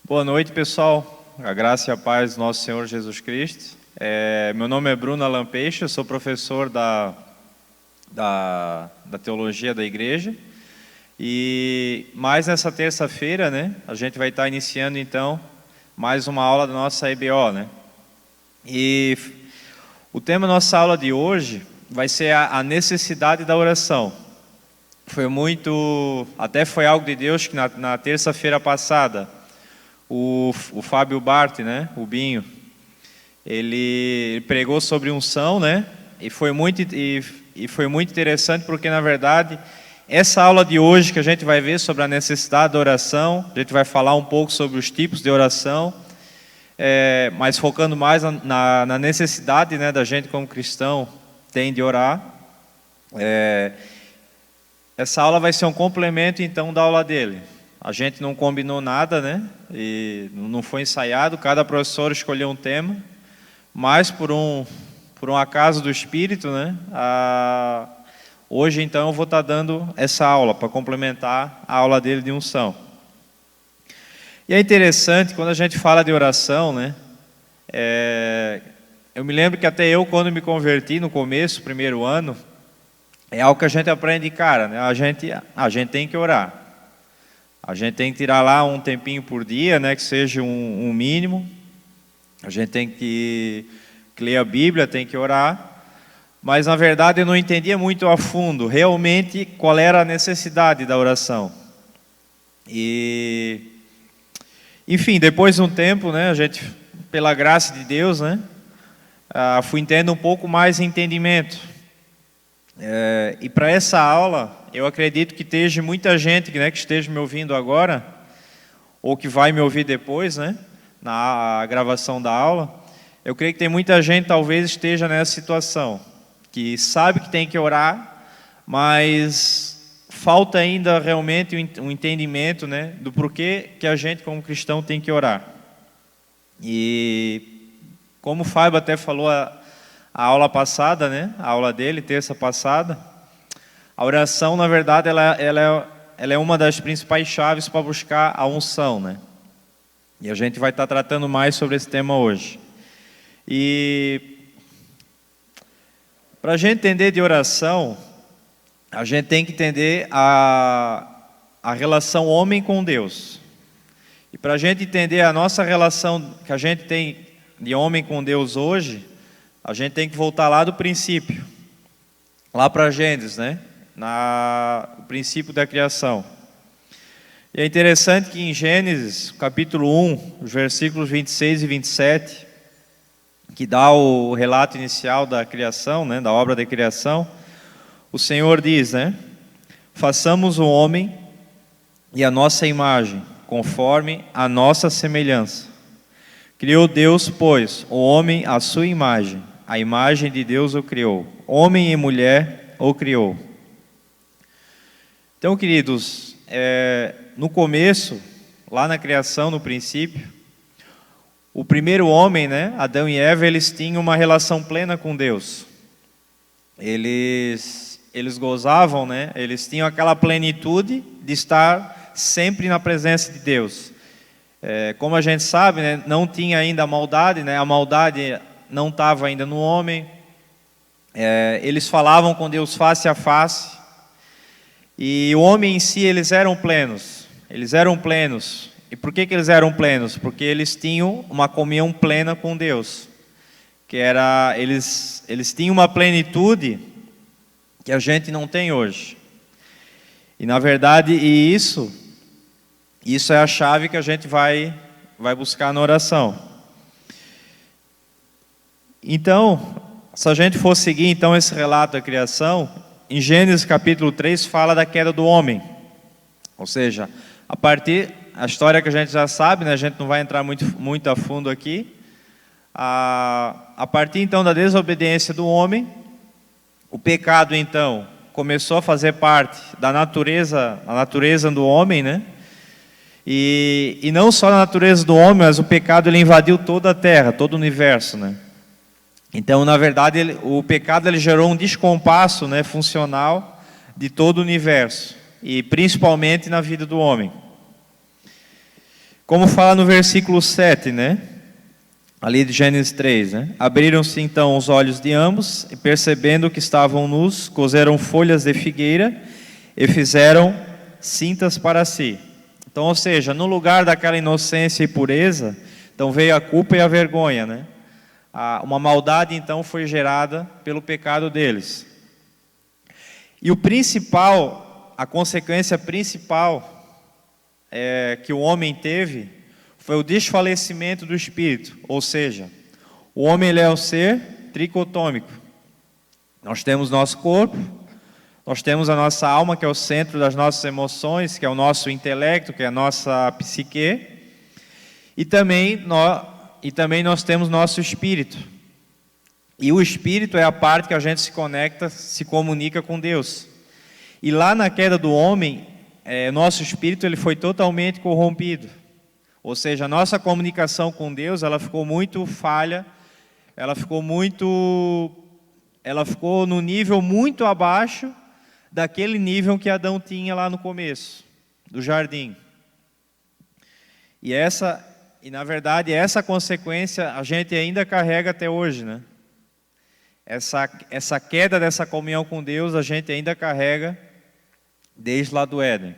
Boa noite, pessoal. A graça e a paz do nosso Senhor Jesus Cristo. Meu nome é Bruno Alan Peixe, eu sou professor da Teologia da Igreja. E mais nessa terça-feira, né, a gente vai estar iniciando, então, mais uma aula da nossa EBO, né? E o tema da nossa aula de hoje vai ser a necessidade da oração. Até foi algo de Deus que na terça-feira passada, o Fábio Bart, né, o Binho, ele pregou sobre unção, né, e foi muito interessante porque, na verdade, essa aula de hoje que a gente vai ver sobre a necessidade da oração, a gente vai falar um pouco sobre os tipos de oração, mas focando mais na necessidade, né, da gente como cristão tem de orar. Essa aula vai ser um complemento, então, da aula dele. A gente não combinou nada, né? E não foi ensaiado, cada professor escolheu um tema, mas por um acaso do Espírito, né? Hoje, então, eu vou estar dando essa aula para complementar a aula dele de unção. E é interessante, quando a gente fala de oração, né? Eu me lembro que até eu, quando me converti no começo, primeiro ano, é algo que a gente aprende de cara, né? A gente tem que orar. A gente tem que tirar lá um tempinho por dia, né? Que seja um mínimo. A gente tem que ler a Bíblia, tem que orar. Mas, na verdade, eu não entendia muito a fundo, realmente, qual era a necessidade da oração. E, enfim, depois de um tempo, né? A gente, pela graça de Deus, né? Fui tendo um pouco mais de entendimento. E para essa aula, eu acredito que esteja muita gente, né, que esteja me ouvindo agora, ou que vai me ouvir depois, né, na gravação da aula. Eu creio que tem muita gente, talvez, esteja nessa situação, que sabe que tem que orar, mas falta ainda realmente um entendimento, né, do porquê que a gente, como cristão, tem que orar. E como o Fábio até falou a aula passada, né? A aula dele, terça passada, a oração, na verdade, ela é uma das principais chaves para buscar a unção, né? E a gente vai estar tratando mais sobre esse tema hoje. E para a gente entender de oração, a gente tem que entender a relação homem com Deus. E para a gente entender a nossa relação que a gente tem de homem com Deus hoje, a gente tem que voltar lá do princípio, lá para Gênesis, né? O princípio da criação. E é interessante que em Gênesis, capítulo 1, os versículos 26 e 27, que dá o relato inicial da criação, né? Da obra da criação, o Senhor diz, né? Façamos o homem e a nossa imagem, conforme a nossa semelhança. Criou Deus, pois, o homem à sua imagem. A imagem de Deus o criou. Homem e mulher o criou. Então, queridos, no começo, lá na criação, no princípio, o primeiro homem, né, Adão e Eva, eles tinham uma relação plena com Deus. Eles gozavam, né, eles tinham aquela plenitude de estar sempre na presença de Deus. Como a gente sabe, né, não tinha ainda a maldade, né, a maldade não estava ainda no homem. Eles falavam com Deus face a face. E o homem em si, eles eram plenos. E por que eles eram plenos? Porque eles tinham uma comunhão plena com Deus. Eles tinham uma plenitude que a gente não tem hoje. E na verdade, isso é a chave que a gente vai buscar na oração. Então, se a gente for seguir então esse relato da criação, em Gênesis capítulo 3 fala da queda do homem. Ou seja, a história que a gente já sabe, né, a gente não vai entrar muito a fundo aqui. A partir então da desobediência do homem, o pecado então começou a fazer parte da natureza do homem, né? E não só na natureza do homem, mas o pecado ele invadiu toda a terra, todo o universo, né? Então, na verdade, o pecado ele gerou um descompasso, né, funcional de todo o universo, e principalmente na vida do homem. Como fala no versículo 7, né? Ali de Gênesis 3, né? Abriram-se então os olhos de ambos, e percebendo que estavam nus, coseram folhas de figueira e fizeram cintas para si. Então, ou seja, no lugar daquela inocência e pureza, então veio a culpa e a vergonha, né? Uma maldade então foi gerada pelo pecado deles. E o principal, a consequência principal que o homem teve foi o desfalecimento do espírito, ou seja, o homem ele é um ser tricotômico. Nós temos nosso corpo, nós temos a nossa alma, que é o centro das nossas emoções, que é o nosso intelecto, que é a nossa psique, e também nós temos nosso espírito. E o espírito é a parte que a gente se conecta, se comunica com Deus. E lá na queda do homem, nosso espírito ele foi totalmente corrompido. Ou seja, a nossa comunicação com Deus, ela ficou muito falha, ela ficou no nível muito abaixo daquele nível que Adão tinha lá no começo do jardim. E na verdade, essa consequência a gente ainda carrega até hoje, né? Essa queda dessa comunhão com Deus, a gente ainda carrega desde lá do Éden.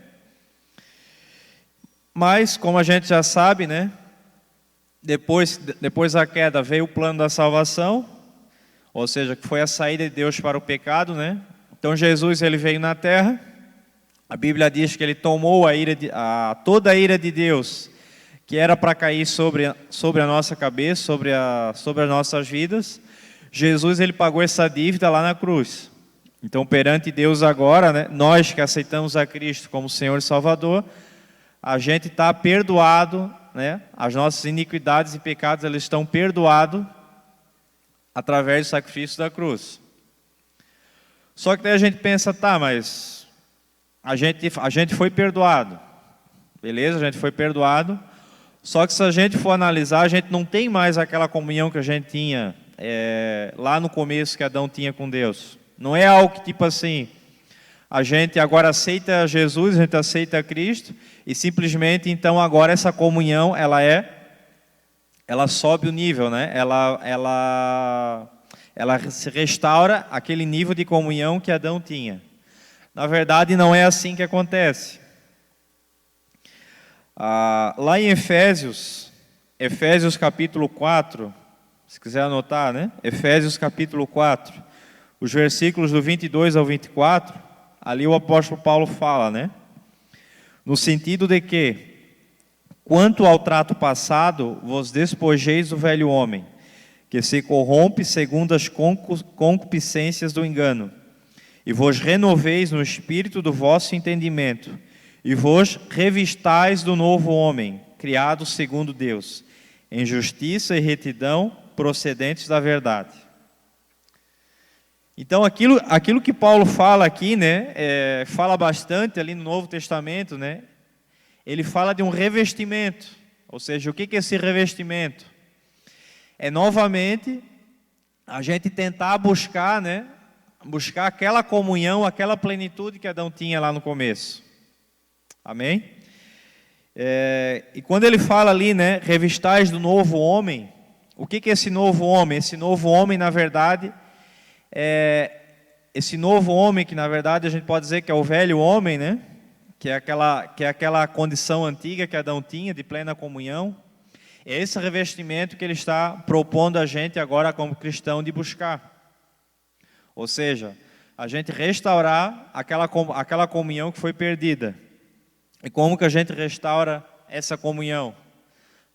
Mas, como a gente já sabe, né? Depois da queda veio o plano da salvação, ou seja, que foi a saída de Deus para o pecado, né? Então Jesus ele veio na terra, a Bíblia diz que ele tomou toda a ira de Deus, que era para cair sobre a nossa cabeça, sobre as nossas vidas. Jesus ele pagou essa dívida lá na cruz. Então perante Deus agora, né, nós que aceitamos a Cristo como Senhor e Salvador, a gente está perdoado, né? As nossas iniquidades e pecados eles estão perdoados através do sacrifício da cruz. Só que daí a gente pensa, tá, mas a gente foi perdoado, beleza? A gente foi perdoado. Só que se a gente for analisar, a gente não tem mais aquela comunhão que a gente tinha lá no começo que Adão tinha com Deus. Não é algo que tipo assim, a gente agora aceita Jesus, a gente aceita Cristo e simplesmente então agora essa comunhão ela sobe o nível, né? Ela se restaura aquele nível de comunhão que Adão tinha. Na verdade não é assim que acontece. Lá em Efésios capítulo 4, se quiser anotar, né? Efésios capítulo 4, os versículos do 22 ao 24, ali o apóstolo Paulo fala, né? No sentido de que, quanto ao trato passado, vos despojeis do velho homem, que se corrompe segundo as concupiscências do engano, e vos renoveis no espírito do vosso entendimento, e vos revistais do novo homem, criado segundo Deus, em justiça e retidão procedentes da verdade. Então, aquilo que Paulo fala aqui, né, fala bastante ali no Novo Testamento, né, ele fala de um revestimento, ou seja, o que é esse revestimento? É novamente a gente tentar buscar, né, buscar aquela comunhão, aquela plenitude que Adão tinha lá no começo. Amém? E quando ele fala ali, né, revistais do novo homem, o que é esse novo homem? Esse novo homem, na verdade, esse novo homem que na verdade a gente pode dizer que é o velho homem, né? Que é aquela condição antiga que Adão tinha de plena comunhão. É esse revestimento que ele está propondo a gente agora como cristão de buscar. Ou seja, a gente restaurar aquela comunhão que foi perdida. E como que a gente restaura essa comunhão?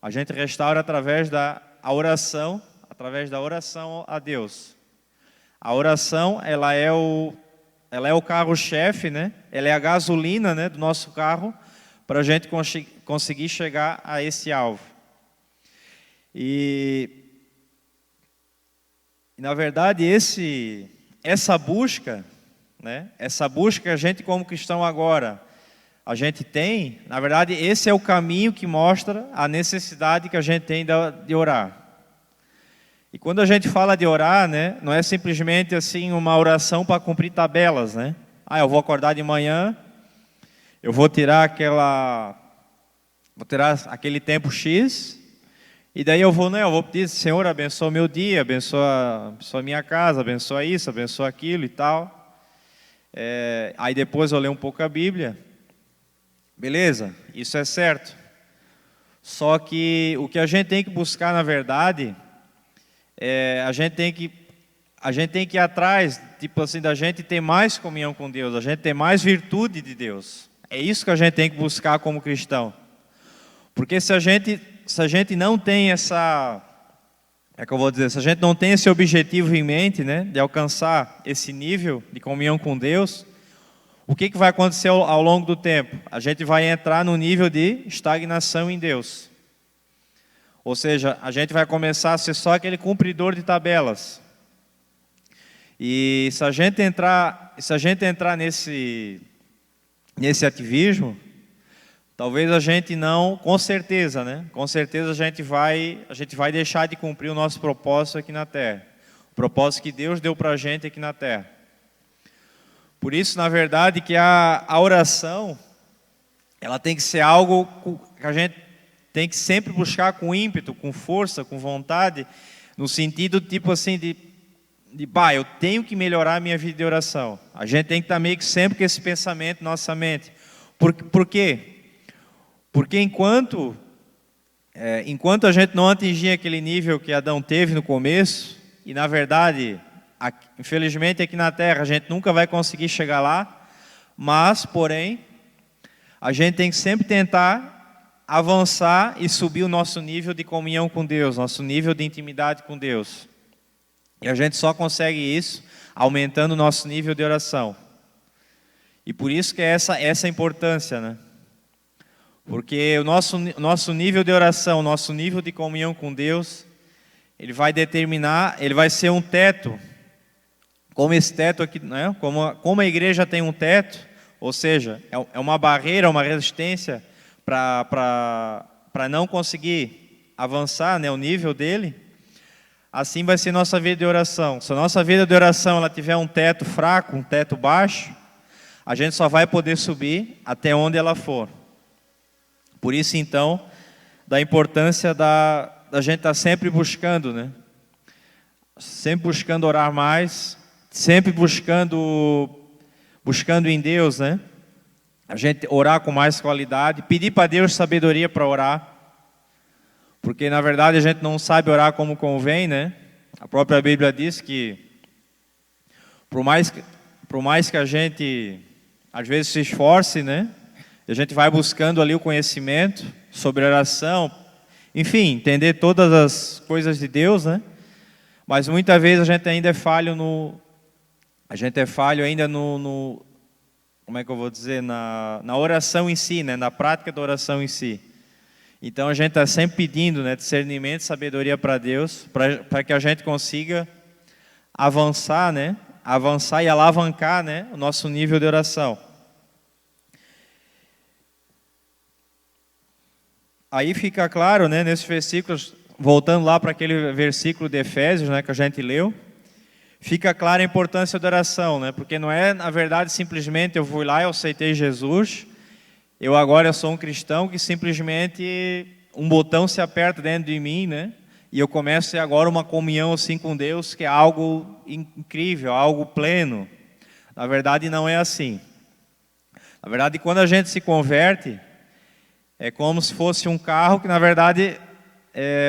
A gente restaura através da oração a Deus. A oração, ela é o carro-chefe, né? Ela é a gasolina, né, do nosso carro para a gente conseguir chegar a esse alvo. E na verdade, essa busca, né? Essa busca que a gente como cristão agora, a gente tem, na verdade, esse é o caminho que mostra a necessidade que a gente tem de orar. E quando a gente fala de orar, né, não é simplesmente assim uma oração para cumprir tabelas, né? Eu vou acordar de manhã, eu vou tirar vou tirar aquele tempo X, e daí eu vou pedir, Senhor, abençoa o meu dia, abençoa a minha casa, abençoa isso, abençoa aquilo e tal. Aí depois eu leio um pouco a Bíblia. Beleza, isso é certo. Só que o que a gente tem que buscar, na verdade, a gente tem que ir atrás, tipo assim, da gente ter mais comunhão com Deus, a gente ter mais virtude de Deus. É isso que a gente tem que buscar como cristão. Porque se a gente não tem essa, se a gente não tem esse objetivo em mente, né, de alcançar esse nível de comunhão com Deus, o que vai acontecer ao longo do tempo? A gente vai entrar no nível de estagnação em Deus. Ou seja, a gente vai começar a ser só aquele cumpridor de tabelas. E se a gente entrar nesse ativismo, talvez a gente não, com certeza, né? Com certeza a gente vai deixar de cumprir o nosso propósito aqui na Terra. O propósito que Deus deu para a gente aqui na Terra. Por isso, na verdade, que a oração, ela tem que ser algo que a gente tem que sempre buscar com ímpeto, com força, com vontade, no sentido tipo assim eu tenho que melhorar a minha vida de oração. A gente tem que estar meio que sempre com esse pensamento na nossa mente. Por quê? Porque enquanto a gente não atingir aquele nível que Adão teve no começo, e na verdade, infelizmente aqui na Terra a gente nunca vai conseguir chegar lá, mas, porém, a gente tem que sempre tentar avançar e subir o nosso nível de comunhão com Deus, nosso nível de intimidade com Deus. E a gente só consegue isso aumentando o nosso nível de oração. E por isso que é essa importância, né? Porque o nosso nível de oração, nosso nível de comunhão com Deus, ele vai ser um teto, como esse teto aqui, né? Como a igreja tem um teto, ou seja, é uma barreira, uma resistência para não conseguir avançar, né, o nível dele. Assim vai ser nossa vida de oração. Se a nossa vida de oração ela tiver um teto fraco, um teto baixo, a gente só vai poder subir até onde ela for. Por isso, então, da importância da gente estar sempre buscando, né? Sempre buscando orar mais, sempre buscando em Deus, né? A gente orar com mais qualidade, pedir para Deus sabedoria para orar. Porque, na verdade, a gente não sabe orar como convém, né? A própria Bíblia diz que, por mais que a gente, às vezes, se esforce, né? A gente vai buscando ali o conhecimento sobre oração, enfim, entender todas as coisas de Deus, né? Mas, muitas vezes, a gente ainda é falho ainda no como é que eu vou dizer? Na oração em si, né? Na prática da oração em si. Então a gente está sempre pedindo, né, discernimento, sabedoria para Deus, para que a gente consiga avançar, né, e alavancar, né, o nosso nível de oração. Aí fica claro, né, nesses versículos, voltando lá para aquele versículo de Efésios, né, que a gente leu, fica clara a importância da oração, né, porque não é, na verdade, simplesmente eu fui lá e eu aceitei Jesus. Eu agora sou um cristão que simplesmente um botão se aperta dentro de mim, né? E eu começo a ter agora uma comunhão assim com Deus que é algo incrível, algo pleno. Na verdade não é assim. Na verdade quando a gente se converte, é como se fosse um carro que na verdade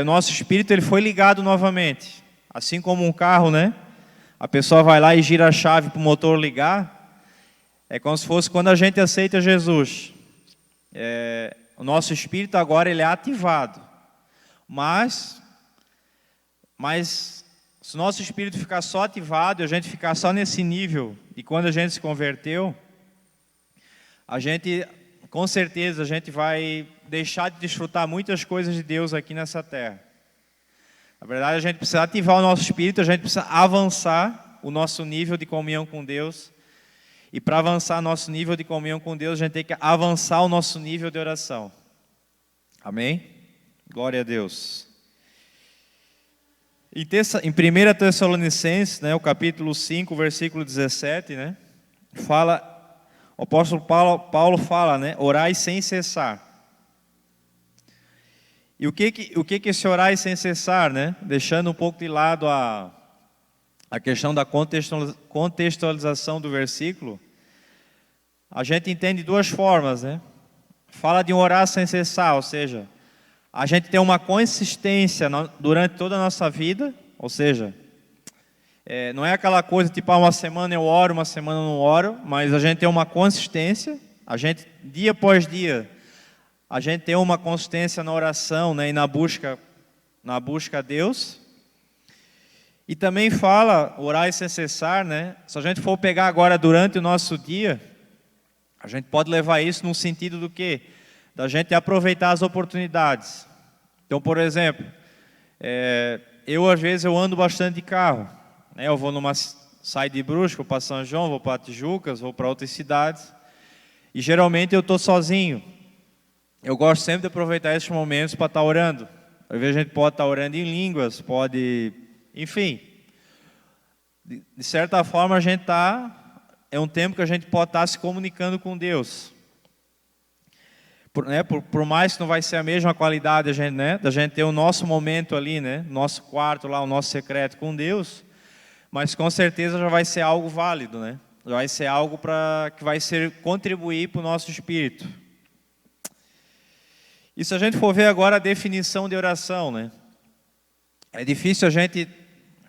o nosso espírito ele foi ligado novamente. Assim como um carro, né? A pessoa vai lá e gira a chave para o motor ligar. É como se fosse quando a gente aceita Jesus. O nosso espírito agora ele é ativado, mas se o nosso espírito ficar só ativado e a gente ficar só nesse nível, e quando a gente se converteu, com certeza a gente vai deixar de desfrutar muitas coisas de Deus aqui nessa terra. Na verdade a gente precisa ativar o nosso espírito, a gente precisa avançar o nosso nível de comunhão com Deus. E para avançar nosso nível de comunhão com Deus, a gente tem que avançar o nosso nível de oração. Amém? Glória a Deus. Em 1 Tessalonicenses, né, o capítulo 5, versículo 17, né, o apóstolo Paulo fala, né, orai sem cessar. E o que esse orar sem cessar, né? Deixando um pouco de lado a questão da contextualização do versículo, a gente entende de duas formas, né? Fala de um orar sem cessar, ou seja, a gente tem uma consistência durante toda a nossa vida, ou seja, não é aquela coisa tipo, uma semana eu oro, uma semana eu não oro, mas a gente tem uma consistência, a gente, dia após dia, a gente tem uma consistência na oração, né, e na busca a Deus. E também fala, orar sem cessar, né? Se a gente for pegar agora durante o nosso dia, a gente pode levar isso no sentido do quê? Da gente aproveitar as oportunidades. Então, por exemplo, às vezes eu ando bastante de carro, né? Eu saio de Brusque, vou para São João, vou para Tijucas, vou para outras cidades, e geralmente eu estou sozinho. Eu gosto sempre de aproveitar esses momentos para estar orando. Às vezes a gente pode estar orando em línguas, enfim, de certa forma a gente é um tempo que a gente pode estar se comunicando com Deus. Por mais que não vai ser a mesma qualidade da gente ter o nosso momento ali, né, nosso quarto lá, o nosso secreto com Deus, mas com certeza já vai ser algo válido, né? Já vai ser algo que vai contribuir para o nosso espírito. E se a gente for ver agora a definição de oração, né? É difícil a gente,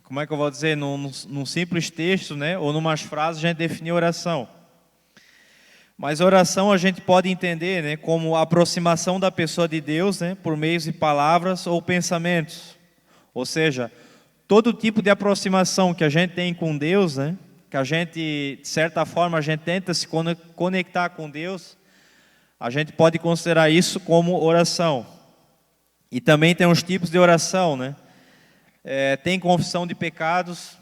como é que eu vou dizer, num simples texto, né? Ou numas frases a gente definir oração. Mas oração a gente pode entender, né, como a aproximação da pessoa de Deus, né, por meio de palavras ou pensamentos. Ou seja, todo tipo de aproximação que a gente tem com Deus, né, que a gente, de certa forma, a gente tenta se conectar com Deus, a gente pode considerar isso como oração. E também tem os tipos de oração, né? Tem confissão de pecados,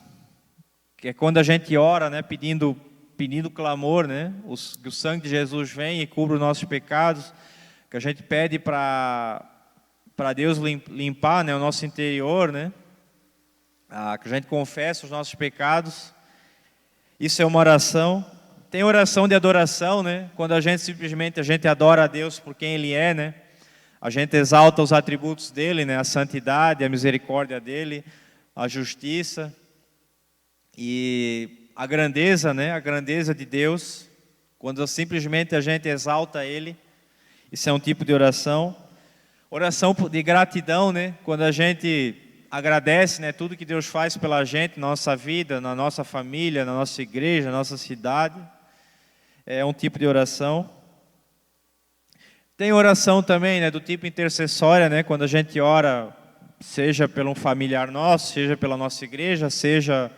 que é quando a gente ora, né, pedindo clamor, né? Que o sangue de Jesus venha e cubra os nossos pecados, que a gente pede para Deus limpar, né, o nosso interior, né? Que a gente confessa os nossos pecados. Isso é uma oração. Tem oração de adoração, né? Quando a gente simplesmente adora a Deus por quem Ele é, né? A gente exalta os atributos dele, né? A santidade, a misericórdia dele, a justiça e a grandeza, né? A grandeza de Deus. Quando simplesmente a gente exalta Ele, isso é um tipo de oração. Oração de gratidão, né? Quando a gente agradece, né, tudo que Deus faz pela gente, na nossa vida, na nossa família, na nossa igreja, na nossa cidade. É um tipo de oração. Tem oração também, né, do tipo intercessória, né, quando a gente ora, seja pelo um familiar nosso, seja pela nossa igreja, seja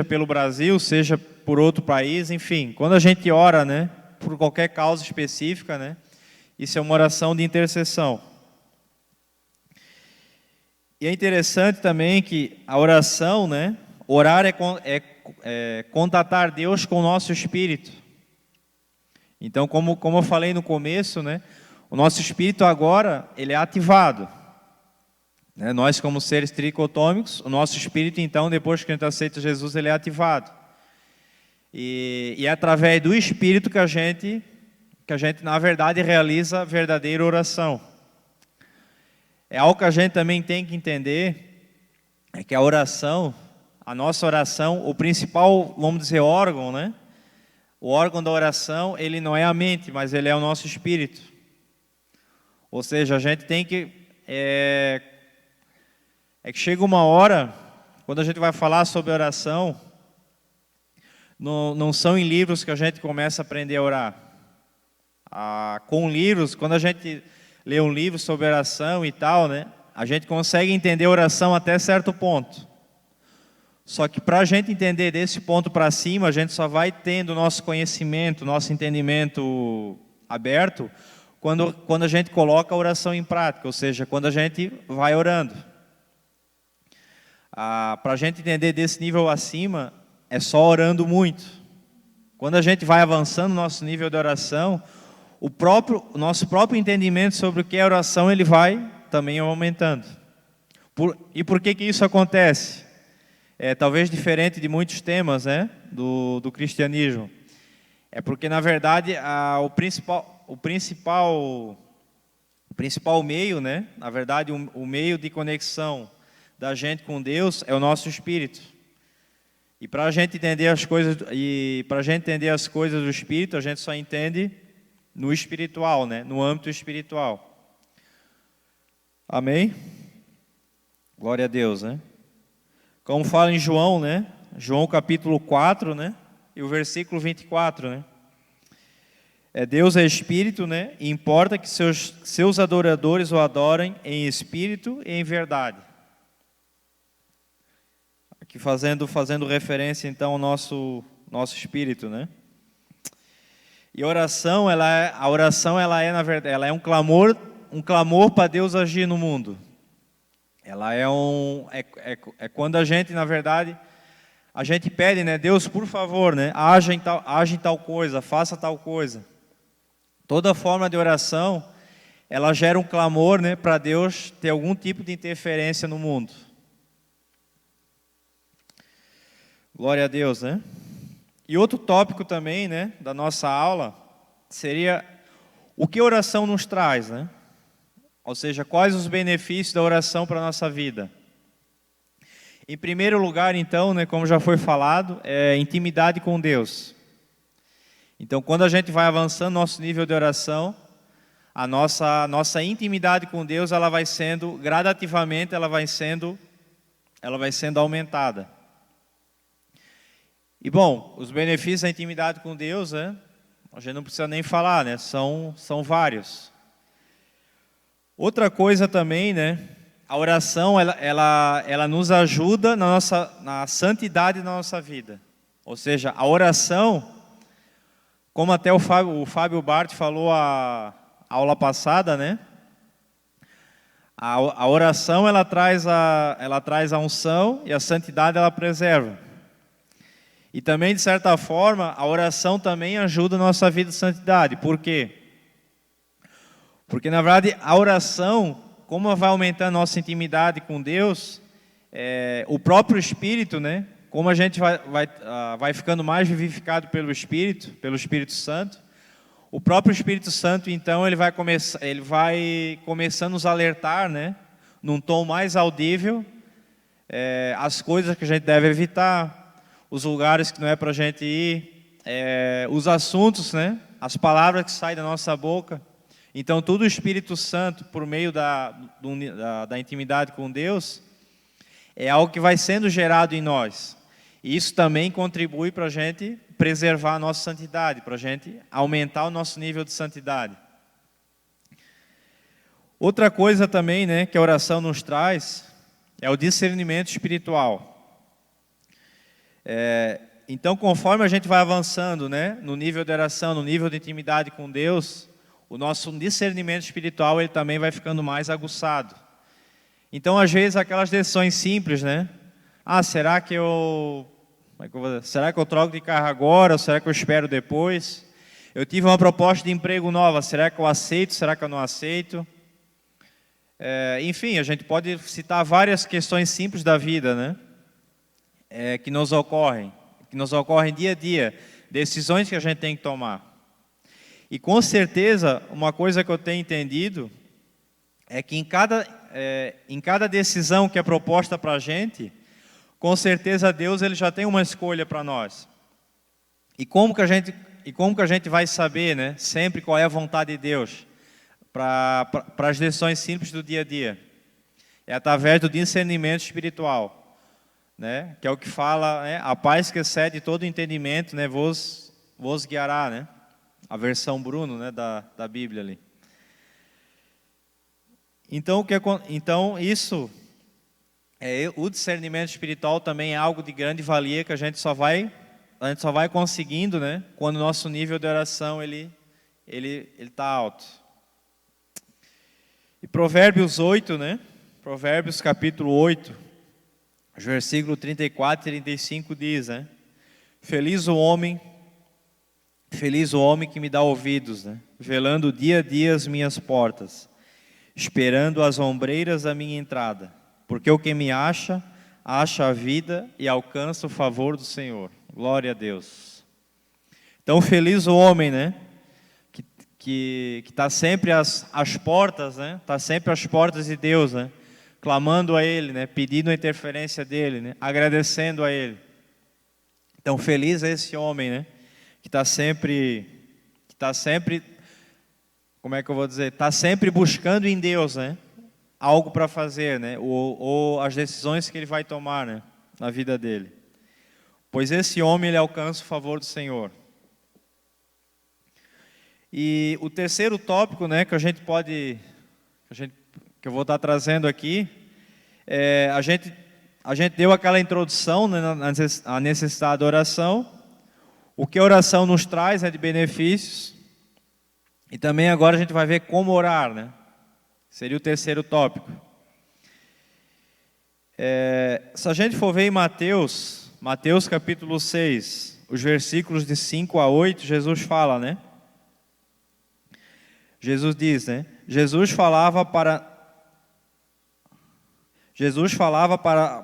pelo Brasil, seja por outro país, enfim. Quando a gente ora, né, por qualquer causa específica, né, isso é uma oração de intercessão. E é interessante também que a oração, né, orar é contatar Deus com o nosso espírito. Então, como eu falei no começo, né, o nosso espírito agora, ele é ativado. Né, nós, como seres tricotômicos, o nosso espírito, então, depois que a gente aceita Jesus, ele é ativado. E é através do espírito que a gente, na verdade, realiza a verdadeira oração. É algo que a gente também tem que entender, é que a nossa oração, o principal, vamos dizer, órgão, né? O órgão da oração, ele não é a mente, mas ele é o nosso espírito. Ou seja, a gente tem que... que chega uma hora, quando a gente vai falar sobre oração, não são em livros que a gente começa a aprender a orar. Com livros, quando a gente lê um livro sobre oração e tal, né, a gente consegue entender a oração até certo ponto. Só que para a gente entender desse ponto para cima, a gente só vai tendo o nosso conhecimento, nosso entendimento aberto, quando a gente coloca a oração em prática, ou seja, quando a gente vai orando. Para a gente entender desse nível acima, é só orando muito. Quando a gente vai avançando no nosso nível de oração, o nosso próprio entendimento sobre o que é oração, ele vai também aumentando. E por que isso acontece? Talvez diferente de muitos temas, né, do cristianismo. É porque, na verdade, o principal O principal meio, né? Na verdade, o meio de conexão da gente com Deus é o nosso espírito. E para a gente entender as coisas do espírito, a gente só entende no espiritual, né? No âmbito espiritual. Amém? Glória a Deus, né? Como fala em João, né? João capítulo 4, né? E o versículo 24, né? Deus é espírito, né? E importa que seus adoradores o adorem em espírito e em verdade. Aqui fazendo referência então ao nosso espírito, né? E a oração ela é na verdade, ela é um clamor para Deus agir no mundo. Ela é quando a gente, na verdade, a gente pede, né? Deus, por favor, né? Haja em tal coisa, faça tal coisa. Toda forma de oração, ela gera um clamor, né, para Deus ter algum tipo de interferência no mundo. Glória a Deus, né? E outro tópico também, né, da nossa aula, seria o que a oração nos traz, né? Ou seja, quais os benefícios da oração para a nossa vida. Em primeiro lugar, então, né, como já foi falado, é intimidade com Deus. Então, quando a gente vai avançando nosso nível de oração, a nossa intimidade com Deus, ela vai sendo, gradativamente, ela vai sendo aumentada. E bom, os benefícios da intimidade com Deus, né, a gente não precisa nem falar, né, são vários. Outra coisa também, né, a oração, ela nos ajuda na santidade da nossa vida. Ou seja, a oração, como até o Fábio Bart falou a aula passada, né? A oração ela traz a unção e a santidade ela preserva. E também, de certa forma, a oração também ajuda a nossa vida de santidade. Por quê? Porque, na verdade, a oração, como vai aumentando a nossa intimidade com Deus, o próprio Espírito, né? Como a gente vai ficando mais vivificado pelo Espírito Santo, o próprio Espírito Santo, então, ele vai começando a nos alertar, né, num tom mais audível, as coisas que a gente deve evitar, os lugares que não é para a gente ir, os assuntos, né, as palavras que saem da nossa boca. Então, tudo o Espírito Santo, por meio da intimidade com Deus, é algo que vai sendo gerado em nós. E isso também contribui para a gente preservar a nossa santidade, para a gente aumentar o nosso nível de santidade. Outra coisa também, né, que a oração nos traz é o discernimento espiritual. Então, conforme a gente vai avançando, né, no nível de oração, no nível de intimidade com Deus, o nosso discernimento espiritual ele também vai ficando mais aguçado. Então, às vezes, aquelas decisões simples, né? Será que eu troco de carro agora ou será que eu espero depois? Eu tive uma proposta de emprego nova, será que eu aceito, será que eu não aceito? Enfim, a gente pode citar várias questões simples da vida, né? Que nos ocorrem dia a dia, decisões que a gente tem que tomar. E com certeza, uma coisa que eu tenho entendido é que em cada decisão que é proposta para a gente, com certeza Deus ele já tem uma escolha para nós. E como que a gente vai saber, né, sempre qual é a vontade de Deus para as decisões simples do dia a dia? É através do discernimento espiritual, né, que é o que fala, né, a paz que excede todo entendimento, né, vos guiará, né? A versão Bruno, né, da Bíblia ali. Então, o discernimento espiritual também é algo de grande valia que a gente só vai conseguindo, né, quando o nosso nível de oração ele está alto. E Provérbios 8, né? Provérbios capítulo 8, versículo 34 e 35 diz, né? Feliz o homem que me dá ouvidos, né? Velando dia a dia as minhas portas, esperando as ombreiras da minha entrada. Porque o que me acha a vida e alcança o favor do Senhor. Glória a Deus. Então, feliz o homem, né? que está sempre às portas, né? Está sempre às portas de Deus, né? Clamando a Ele, né? Pedindo a interferência dEle, né? Agradecendo a Ele. Então, feliz é esse homem, né? Que está sempre, como é que eu vou dizer? Está sempre buscando em Deus, né? Algo para fazer, né? Ou as decisões que ele vai tomar, né? Na vida dele. Pois esse homem, ele alcança o favor do Senhor. E o terceiro tópico, né, que eu vou estar trazendo aqui, a gente deu aquela introdução, né, à necessidade da oração, o que a oração nos traz, né, de benefícios, e também agora a gente vai ver como orar, né? Seria o terceiro tópico. Se a gente for ver em Mateus capítulo 6, os versículos de 5 a 8, Jesus fala, né? Jesus diz, né? Jesus falava para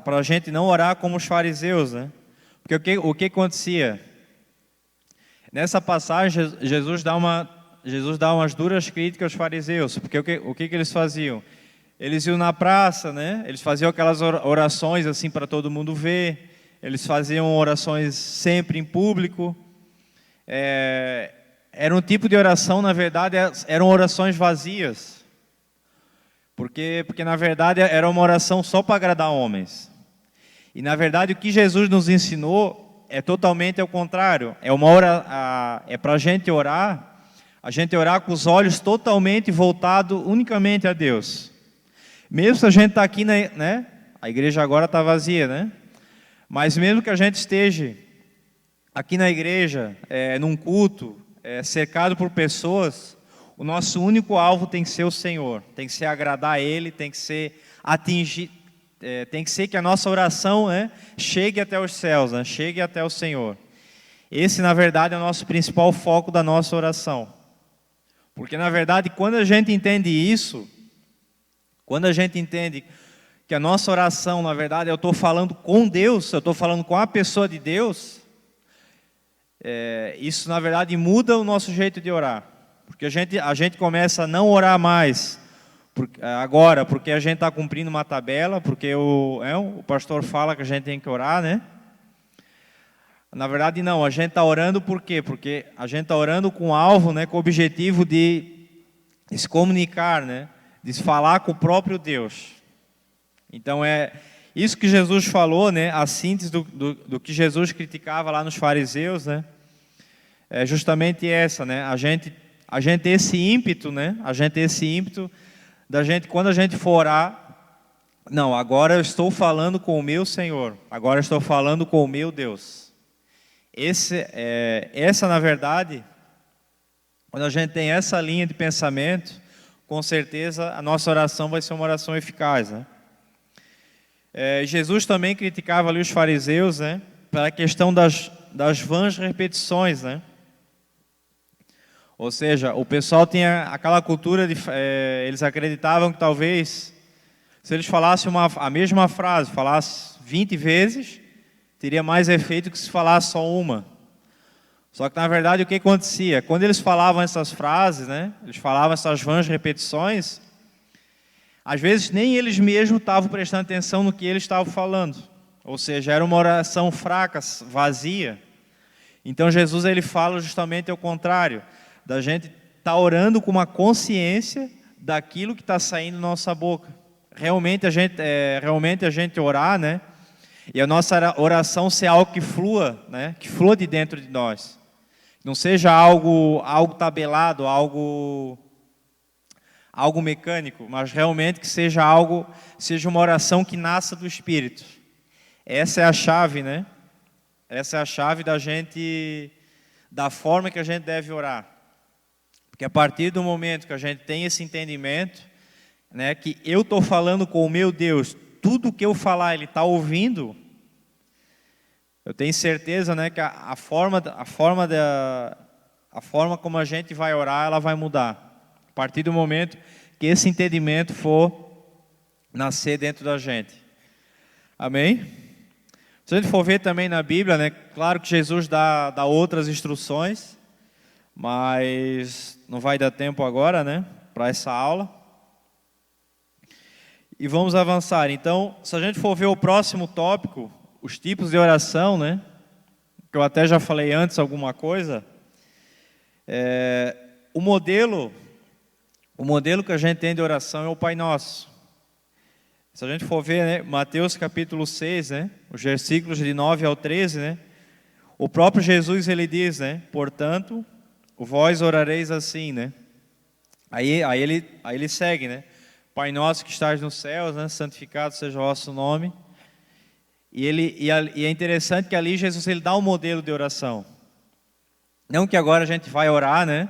a gente não orar como os fariseus, né? Porque o que acontecia? Nessa passagem, Jesus dá umas duras críticas aos fariseus, porque o que eles faziam? Eles iam na praça, né? Eles faziam aquelas orações assim para todo mundo ver, eles faziam orações sempre em público, era um tipo de oração, na verdade, eram orações vazias, porque na verdade era uma oração só para agradar homens. E na verdade o que Jesus nos ensinou é totalmente ao contrário. É para a gente orar com os olhos totalmente voltados unicamente a Deus. Mesmo se a gente está aqui, né? A igreja agora está vazia, né? Mas mesmo que a gente esteja aqui na igreja, num culto, cercado por pessoas, o nosso único alvo tem que ser o Senhor, tem que ser agradar a Ele, tem que ser tem que ser que a nossa oração, né, chegue até os céus, né, chegue até o Senhor. Esse, na verdade, é o nosso principal foco da nossa oração. Porque, na verdade, quando a gente entende isso, quando a gente entende que a nossa oração, na verdade, eu estou falando com Deus, eu estou falando com a pessoa de Deus, isso, na verdade, muda o nosso jeito de orar. Porque a gente começa a não orar mais agora, porque a gente está cumprindo uma tabela, porque o pastor fala que a gente tem que orar, né? Na verdade, não, a gente está orando por quê? Porque a gente está orando com alvo, né, com o objetivo de se comunicar, né, de se falar com o próprio Deus. Então, isso que Jesus falou, né, a síntese do que Jesus criticava lá nos fariseus, né, é justamente essa, né, a gente tem esse ímpeto, né, da gente, quando a gente for orar, não, agora eu estou falando com o meu Senhor, agora eu estou falando com o meu Deus. Essa, na verdade, quando a gente tem essa linha de pensamento, com certeza a nossa oração vai ser uma oração eficaz, né? Jesus também criticava ali os fariseus, né, pela questão das vãs repetições, né? Ou seja, o pessoal tinha aquela cultura eles acreditavam que talvez, se eles falassem a mesma frase, falassem 20 vezes, teria mais efeito que se falasse só uma. Só que, na verdade, o que acontecia? Quando eles falavam essas frases, né, eles falavam essas vãs repetições, às vezes nem eles mesmos estavam prestando atenção no que eles estavam falando. Ou seja, era uma oração fraca, vazia. Então, Jesus ele fala justamente ao contrário, da gente estar orando com uma consciência daquilo que está saindo da nossa boca. Realmente a gente orar, né? E a nossa oração ser algo que flua, né? Que flua de dentro de nós. Não seja algo tabelado, algo mecânico, mas realmente que seja uma oração que nasça do Espírito. Essa é a chave, né? Essa é a chave da forma que a gente deve orar. Porque a partir do momento que a gente tem esse entendimento, né, que eu estou falando com o meu Deus, tudo que eu falar Ele está ouvindo, eu tenho certeza, né, que a forma como a gente vai orar, ela vai mudar. A partir do momento que esse entendimento for nascer dentro da gente. Amém? Se a gente for ver também na Bíblia, né, claro que Jesus dá outras instruções, mas não vai dar tempo agora, né, para essa aula. E vamos avançar. Então, se a gente for ver o próximo tópico, os tipos de oração, né, que eu até já falei antes alguma coisa, o modelo que a gente tem de oração é o Pai Nosso. Se a gente for ver, né, Mateus capítulo 6, né, os versículos de 9 ao 13, né, o próprio Jesus ele diz, né, portanto, vós orareis assim, né. Aí ele segue, né, Pai Nosso que estás nos céus, né, santificado seja o vosso nome. E é interessante que ali Jesus ele dá um modelo de oração. Não que agora a gente vai orar, né?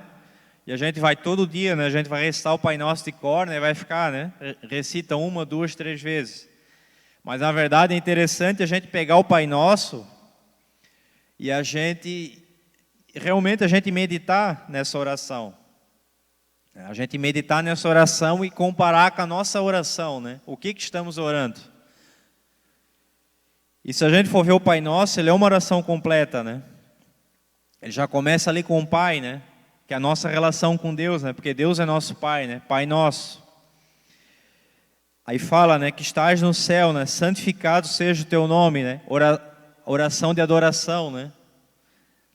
E a gente vai todo dia, né? A gente vai recitar o Pai Nosso de cor, né? Vai ficar, né? Recita 1, 2, 3 vezes. Mas na verdade é interessante a gente pegar o Pai Nosso e realmente a gente meditar nessa oração. A gente meditar nessa oração e comparar com a nossa oração, né? O que estamos orando? E se a gente for ver o Pai Nosso, ele é uma oração completa, né? Ele já começa ali com o Pai, né? Que é a nossa relação com Deus, né? Porque Deus é nosso Pai, né? Pai Nosso. Aí fala, né? Que estás no céu, né? Santificado seja o teu nome, né? Oração de adoração, né?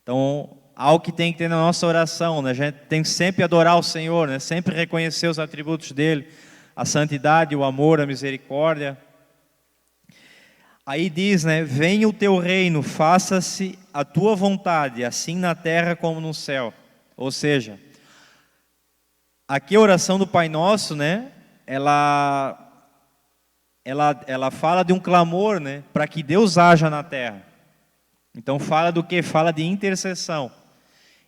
Então, algo que tem que ter na nossa oração, né? A gente tem que sempre adorar o Senhor, né? Sempre reconhecer os atributos dele, a santidade, o amor, a misericórdia. Aí diz, né, venha o teu reino, faça-se a tua vontade, assim na terra como no céu. Ou seja, aqui a oração do Pai Nosso, né, ela fala de um clamor, né, para que Deus haja na terra. Então fala do que? Fala de intercessão.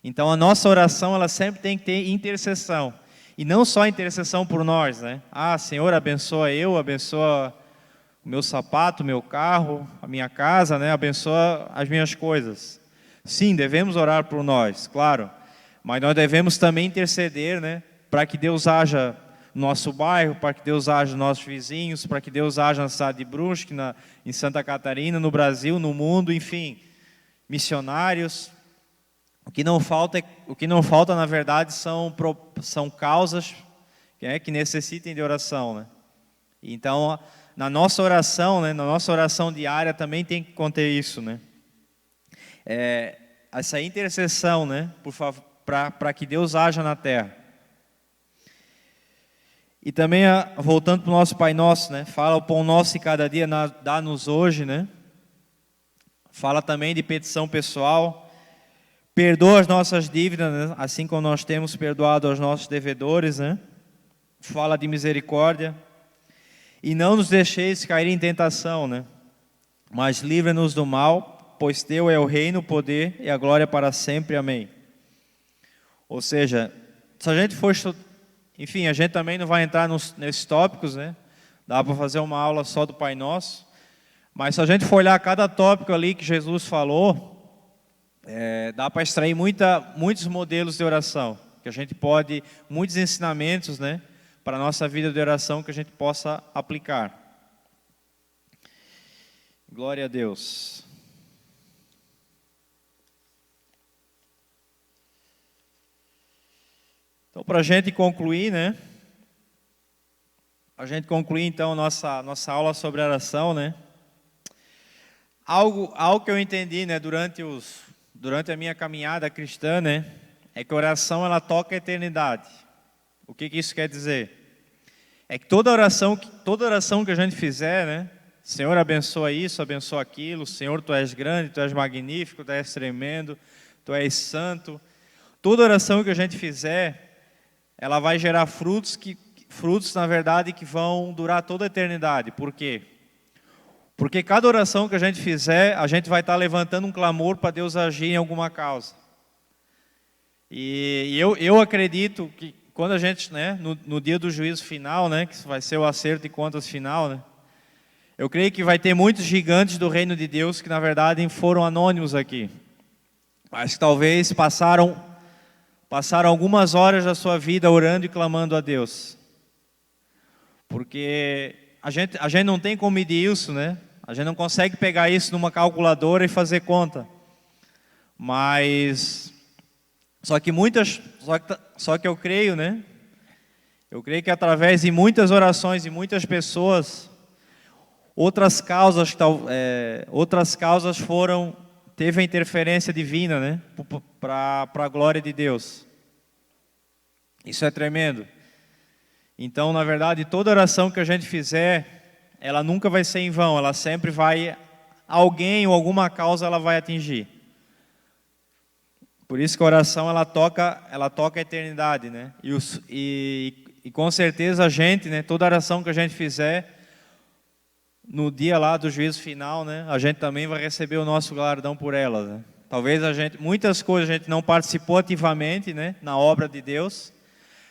Então a nossa oração, ela sempre tem que ter intercessão. E não só intercessão por nós, né. Ah, Senhor, abençoa eu, abençoa o meu sapato, o meu carro, a minha casa, né? Abençoa as minhas coisas. Sim, devemos orar por nós, claro. Mas nós devemos também interceder, né? Para que Deus haja no nosso bairro, para que Deus haja nos nossos vizinhos, para que Deus haja na cidade de Brusque, em Santa Catarina, no Brasil, no mundo, enfim. Missionários. O que não falta, na verdade, são causas que necessitem de oração, né? Então, na nossa oração, né, na nossa oração diária também tem que conter isso, né? Essa intercessão, né, para que Deus haja na terra. E também, voltando para o nosso Pai Nosso, né, fala o pão nosso de cada dia, dá-nos hoje, né? Fala também de petição pessoal. Perdoa as nossas dívidas, né, assim como nós temos perdoado aos nossos devedores, né? Fala de misericórdia. E não nos deixeis cair em tentação, né? Mas livra-nos do mal, pois teu é o reino, o poder e a glória para sempre. Amém. Ou seja, se a gente for... Enfim, a gente também não vai entrar nesses tópicos, né? Dá para fazer uma aula só do Pai Nosso. Mas se a gente for olhar cada tópico ali que Jesus falou, dá para extrair muitos modelos de oração. Que a gente pode... Muitos ensinamentos, né? Para a nossa vida de oração que a gente possa aplicar. Glória a Deus. Então, para a gente concluir, né? A gente concluir, então, nossa aula sobre oração, né? Algo que eu entendi, né? Durante a minha caminhada cristã, né? É que a oração, ela toca a eternidade. O que isso quer dizer? É que toda oração que a gente fizer, né? Senhor, abençoa isso, abençoa aquilo. Senhor, Tu és grande, Tu és magnífico, Tu és tremendo, Tu és santo. Toda oração que a gente fizer, ela vai gerar frutos, na verdade, que vão durar toda a eternidade. Por quê? Porque cada oração que a gente fizer, a gente vai estar levantando um clamor para Deus agir em alguma causa. E eu acredito que quando a gente, né, no dia do juízo final, né, que vai ser o acerto de contas final, né, eu creio que vai ter muitos gigantes do reino de Deus que na verdade foram anônimos aqui, mas que talvez passaram algumas horas da sua vida orando e clamando a Deus, porque a gente não tem como medir isso, né? A gente não consegue pegar isso numa calculadora e fazer conta, mas Só que eu creio, né? Eu creio que através de muitas orações e muitas pessoas, outras causas teve a interferência divina, né? Para a glória de Deus. Isso é tremendo. Então, na verdade, toda oração que a gente fizer, ela nunca vai ser em vão. Ela sempre vai, alguém ou alguma causa ela vai atingir. Por isso que a oração ela toca a eternidade, né? E com certeza a gente, né? Toda oração que a gente fizer no dia lá do juízo final, né? A gente também vai receber o nosso galardão por elas, né? Talvez muitas coisas a gente não participou ativamente, né? Na obra de Deus,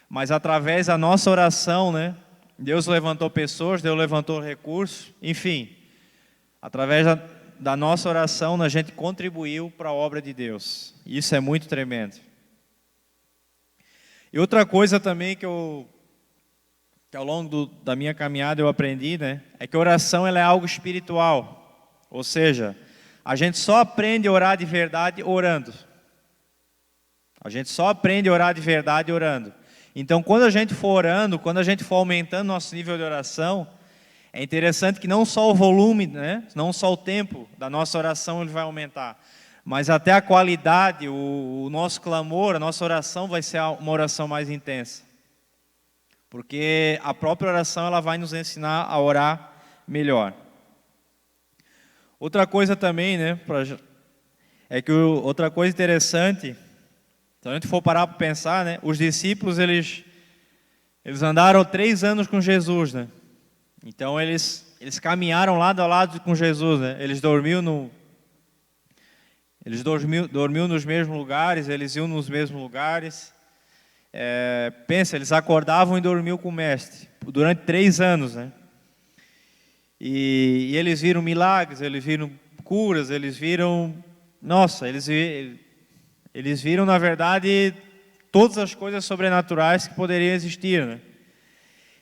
mas através da nossa oração, né? Deus levantou pessoas, Deus levantou recursos, enfim, através da nossa oração, a gente contribuiu para a obra de Deus. Isso é muito tremendo. E outra coisa também que ao longo da minha caminhada eu aprendi, né, é que a oração ela é algo espiritual. Ou seja, a gente só aprende a orar de verdade orando. A gente só aprende a orar de verdade orando. Então, quando a gente for orando, quando a gente for aumentando nosso nível de oração, é interessante que não só o volume, né, não só o tempo da nossa oração ele vai aumentar, mas até a qualidade, o nosso clamor, a nossa oração vai ser uma oração mais intensa. Porque a própria oração ela vai nos ensinar a orar melhor. Outra coisa também, né, outra coisa interessante, se a gente for parar para pensar, né, os discípulos eles andaram 3 anos com Jesus, né? Então eles caminharam lado a lado com Jesus, né? Eles dormiam nos mesmos lugares, eles iam nos mesmos lugares. Eles acordavam e dormiam com o mestre durante 3 anos, né? E eles viram milagres, eles viram curas, eles viram, eles viram na verdade todas as coisas sobrenaturais que poderiam existir, né?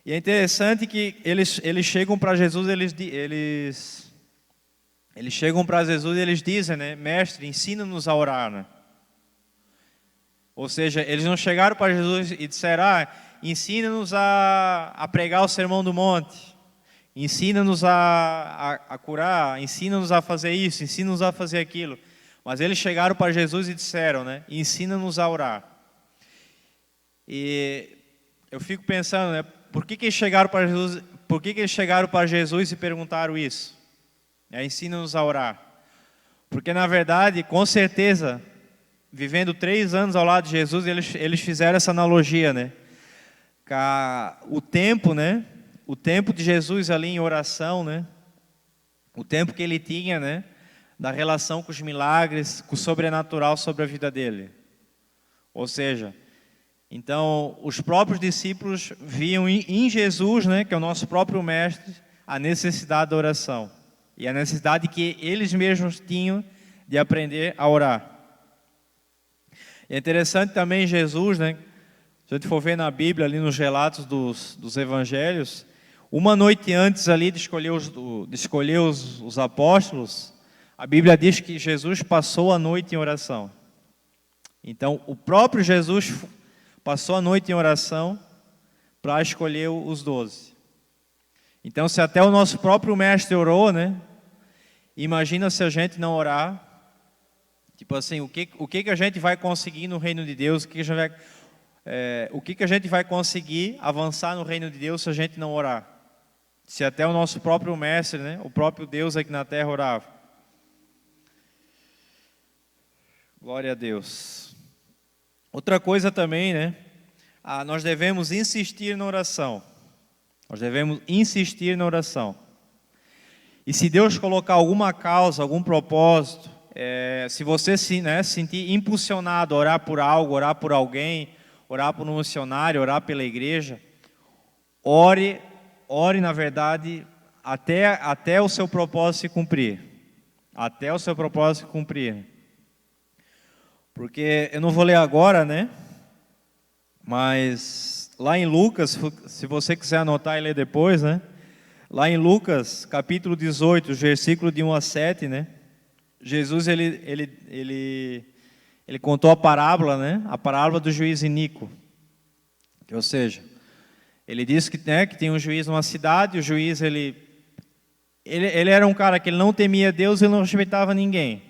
E é interessante que eles chegam para Jesus, eles chegam para Jesus e eles dizem, né, mestre, ensina-nos a orar, né? Ou seja, eles não chegaram para Jesus e disseram, ensina-nos a pregar o sermão do monte, ensina-nos a curar, ensina-nos a fazer isso, ensina-nos a fazer aquilo. Mas eles chegaram para Jesus e disseram, né, ensina-nos a orar. E eu fico pensando, né, por que eles chegaram para Jesus e perguntaram isso? Ensina-nos a orar. Porque na verdade, com certeza, vivendo 3 anos ao lado de Jesus, eles fizeram essa analogia, né? O tempo, né? O tempo de Jesus ali em oração, né? O tempo que ele tinha, né? Da relação com os milagres, com o sobrenatural sobre a vida dele. Ou seja, então os próprios discípulos viam em Jesus, né? Que é o nosso próprio mestre, a necessidade da oração. E a necessidade que eles mesmos tinham de aprender a orar. É interessante também Jesus, né? Se a gente for ver na Bíblia, ali nos relatos dos evangelhos, uma noite antes ali de escolher os apóstolos, a Bíblia diz que Jesus passou a noite em oração. Então, o próprio Jesus passou a noite em oração para escolher os 12. Então, se até o nosso próprio mestre orou, né? Imagina se a gente não orar. Tipo assim, o que a gente vai conseguir no reino de Deus? O que a gente vai conseguir avançar no reino de Deus se a gente não orar? Se até o nosso próprio mestre, né? O próprio Deus aqui na terra orava. Glória a Deus. Outra coisa também, né? Nós devemos insistir na oração. Nós devemos insistir na oração. E se Deus colocar alguma causa, algum propósito, se você se sentir impulsionado a orar por algo, orar por alguém, orar por um missionário, orar pela igreja, ore na verdade até o seu propósito se cumprir. Até o seu propósito se cumprir. Porque eu não vou ler agora, né? Mas lá em Lucas, se você quiser anotar e ler depois, né? Lá em Lucas, capítulo 18, versículo de 1 a 7, né? Jesus, ele ele contou a parábola, né? A parábola do juiz iníquo. Ou seja, ele disse que, né, que tem um juiz numa cidade, o juiz ele era um cara que ele não temia Deus e não respeitava ninguém.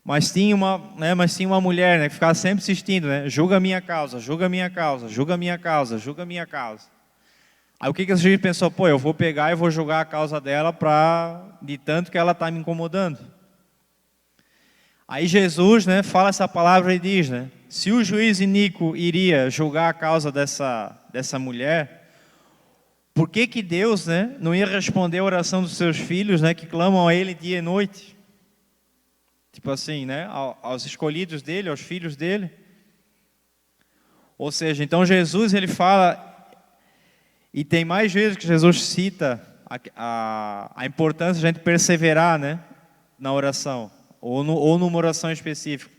Mas tinha uma mulher, né, que ficava sempre insistindo, né? Julga a minha causa, julga a minha causa, julga a minha causa, julga a minha causa. Aí o que esse juiz pensou? Pô, eu vou pegar e vou julgar a causa dela de tanto que ela está me incomodando. Aí Jesus, né, fala essa palavra e diz, né, se o juiz iníquo iria julgar a causa dessa mulher, por que Deus, né, não ia responder a oração dos seus filhos, né, que clamam a Ele dia e noite? Tipo assim, né, aos escolhidos dele, aos filhos dele. Ou seja, então Jesus, ele fala, e tem mais vezes que Jesus cita a importância de a gente perseverar, né, na oração. Ou numa oração específica.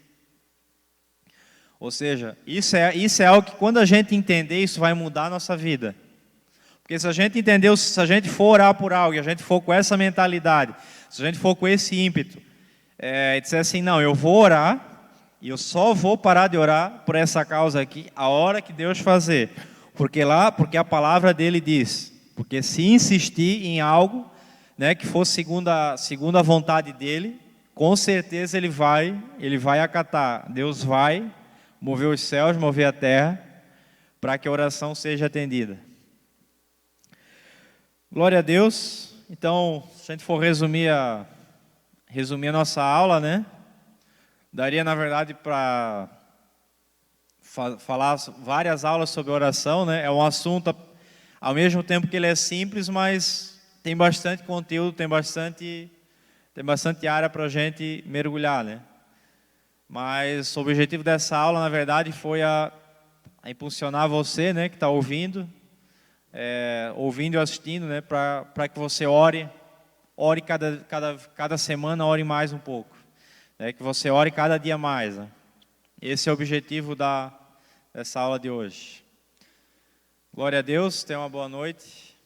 Ou seja, isso é algo que quando a gente entender, isso vai mudar a nossa vida. Porque se a gente entendeu, se a gente for orar por algo, e a gente for com essa mentalidade, se a gente for com esse ímpeto, e disser assim, não, eu vou orar, e eu só vou parar de orar por essa causa aqui, a hora que Deus fazer. Porque a palavra dele diz, porque se insistir em algo, né, que for segundo a vontade dele, com certeza ele vai acatar. Deus vai mover os céus, mover a terra, para que a oração seja atendida. Glória a Deus. Então, se a gente for resumir a nossa aula, né? Daria, na verdade, para falar várias aulas sobre oração, né? É um assunto, ao mesmo tempo que ele é simples, mas tem bastante conteúdo, tem bastante área para a gente mergulhar, né? Mas o objetivo dessa aula, na verdade, foi a impulsionar você, né, que está ouvindo e assistindo, né, para que você ore cada semana, ore mais um pouco, né, que você ore cada dia mais, né? Esse é o objetivo dessa aula de hoje. Glória a Deus, tenha uma boa noite.